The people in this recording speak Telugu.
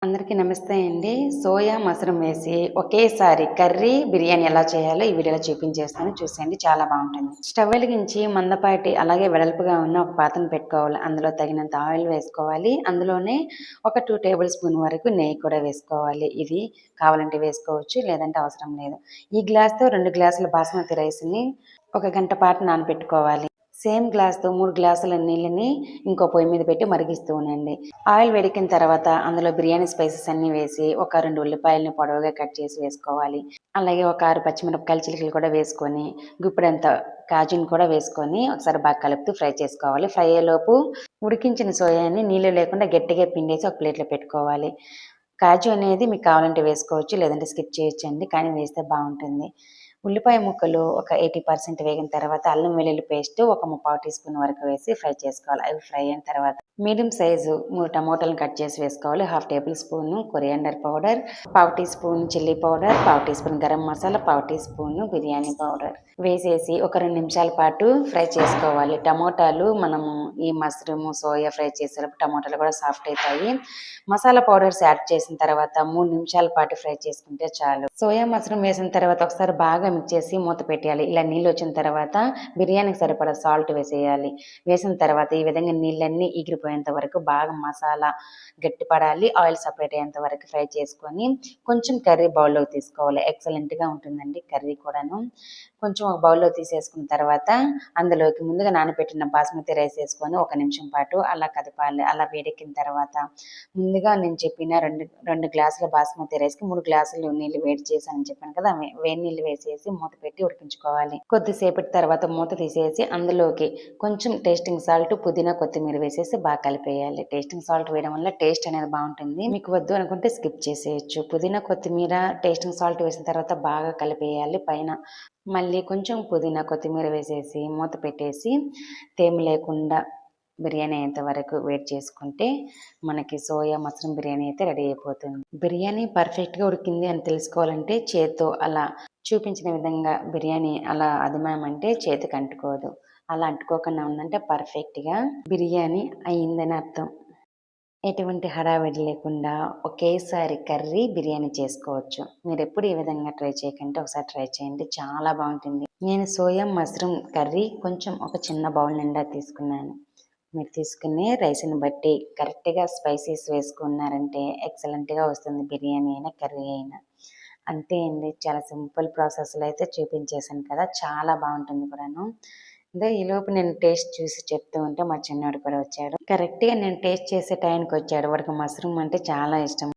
అందరికీ నమస్తే అండి. సోయా మష్రూమ్ వేసి ఒకేసారి కర్రీ, బిర్యానీ ఎలా చేయాలో ఈ వీడియోలో చూపించేస్తాను. చూసేయండి, చాలా బావుంటుంది. స్టవ్ వెలిగించి మందపాటి అలాగే వెడల్పుగా ఉన్న ఒక పాత్రను పెట్టుకోవాలి. అందులో తగినంత ఆయిల్ వేసుకోవాలి. అందులోనే ఒక 2 టేబుల్ స్పూన్ వరకు నెయ్యి కూడా వేసుకోవాలి. ఇది కావాలంటే వేసుకోవచ్చు, లేదంటే అవసరం లేదు. ఈ గ్లాస్‌తో 2 గ్లాసుల బాస్మతి రైస్‌ని ఒక గంట పాటు నానబెట్టుకోవాలి. సేమ్ గ్లాస్‌తో 3 గ్లాసుల నీళ్ళని ఇంకో పొయ్యి మీద పెట్టి మరిగిస్తూ ఉండండి. ఆయిల్ వేడెక్కిన తర్వాత అందులో బిర్యానీ స్పైసెస్ అన్నీ వేసి ఒక 2 ఉల్లిపాయలని పొడవుగా కట్ చేసి వేసుకోవాలి. అలాగే ఒక 6 పచ్చిమిరపకాయల చిలుకలు కూడా వేసుకొని, గుప్పెడంత కాజుని కూడా వేసుకొని ఒకసారి బాగా కలుపుతూ ఫ్రై చేసుకోవాలి. ఫ్రై అయ్యేలోపు ఉడికించిన సోయాని నీళ్ళు లేకుండా గట్టిగా పిండేసి ఒక ప్లేట్‌లో పెట్టుకోవాలి. కాజు అనేది మీకు కావాలంటే వేసుకోవచ్చు, లేదంటే స్కిప్ చేయొచ్చండి. కానీ వేస్తే బావుంటుంది. ఉల్లిపాయ ముక్కలు ఒక 80% వేగిన తర్వాత అల్లం వెల్లుల్లి పేస్ట్ ఒక 3/4 టీ స్పూన్ వరకు వేసి ఫ్రై చేసుకోవాలి. అవి ఫ్రై అయిన తర్వాత మీడియం సైజు 3 టమోటాలను కట్ చేసి వేసుకోవాలి. 1/2 tablespoon coriander powder, 1/2 teaspoon chilli powder, 1/2 teaspoon garam masala, 1/2 teaspoon biryani powder వేసేసి ఒక 2 నిమిషాల పాటు ఫ్రై చేసుకోవాలి. టమోటాలు మనము ఈ మష్రూమ్, సోయా ఫ్రై చేసేటప్పుడు టమోటాలు కూడా సాఫ్ట్ అవుతాయి. మసాలా పౌడర్స్ యాడ్ చేసిన తర్వాత 3 నిమిషాల పాటు ఫ్రై చేసుకుంటే చాలు. సోయా మష్రూమ్ వేసిన తర్వాత ఒకసారి బాగా మిక్స్ చేసి మూత పెట్టేయాలి. ఇలా నీళ్ళు వచ్చిన తర్వాత బిర్యానీకి సరిపడా సాల్ట్ వేసేయాలి. వేసిన తర్వాత ఈ విధంగా నీళ్ళన్నీ ఎగిరిపోయేంత వరకు బాగా మసాలా గట్టిపడాలి. ఆయిల్ సపరేట్ అయ్యేంత వరకు ఫ్రై చేసుకొని కొంచెం కర్రీ బౌల్లోకి తీసుకోవాలి. ఎక్సలెంట్గా ఉంటుందండి కర్రీ కూడాను. కొంచెం ఒక బౌల్లో తీసేసుకున్న తర్వాత అందులోకి ముందుగా నానబెట్టిన బాస్మతి రైస్ వేసుకొని 1 నిమిషం పాటు అలా కదపాలి. అలా వేడెక్కిన తర్వాత ముందుగా నేను చెప్పిన 2 గ్లాసుల బాస్మతి రైస్కి 3 గ్లాసులు నీళ్ళు వేడి చేశానని చెప్పాను కదా, వేడి నీళ్ళు వేసేసి మూత పెట్టి ఉడికించుకోవాలి. కొద్దిసేపటి తర్వాత మూత తీసేసి అందులోకి కొంచెం టేస్టింగ్ సాల్ట్, పుదీనా, కొత్తిమీర వేసేసి బాగా కలిపేయాలి. టేస్టింగ్ సాల్ట్ వేయడం వల్ల టేస్ట్ అనేది బాగుంటుంది. మీకు వద్దు అనుకుంటే స్కిప్ చేసేయచ్చు. పుదీనా, కొత్తిమీర, టేస్టింగ్ సాల్ట్ వేసిన తర్వాత బాగా కలిపేయాలి. పైన మళ్ళీ కొంచెం పుదీనా, కొత్తిమీర వేసేసి మూత పెట్టేసి తేమ లేకుండా బిర్యానీ అయ్యేంత వరకు వెయిట్ చేసుకుంటే మనకి సోయా మష్రూమ్ బిర్యానీ అయితే రెడీ అయిపోతుంది. బిర్యానీ పర్ఫెక్ట్గా ఉడికింది అని తెలుసుకోవాలంటే చేత్తో అలా చూపించిన విధంగా బిర్యానీ అలా అదిమామంటే చేతికి అంటుకోదు. అలా అంటుకోకుండా ఉందంటే పర్ఫెక్ట్గా బిర్యానీ అయ్యిందని అర్థం. ఎటువంటి హడావిడి లేకుండా ఒకేసారి కర్రీ, బిర్యానీ చేసుకోవచ్చు. మీరు ఎప్పుడు ఈ విధంగా ట్రై చేయకంటే ఒకసారి ట్రై చేయండి, చాలా బాగుంటుంది. నేను సోయా మష్రూమ్ కర్రీ కొంచెం ఒక చిన్న బౌల్ నిండా తీసుకున్నాను. మీరు తీసుకునే రైస్ని బట్టి కరెక్ట్గా స్పైసెస్ వేసుకున్నారంటే ఎక్సలెంట్గా వస్తుంది బిర్యానీ అయినా, కర్రీ అయినా. అంతే అండి, చాలా సింపుల్ ప్రాసెస్లో అయితే చూపించేశాను కదా, చాలా బాగుంటుంది కూడాను. అదే ఈలోపు నేను టేస్ట్ చూసి చెప్తూ ఉంటే మా చిన్నోడు కూడా వచ్చాడు. కరెక్ట్గా నేను టేస్ట్ చేసే టైంకి వచ్చాడు. వాడికి మష్రూమ్ అంటే చాలా ఇష్టం.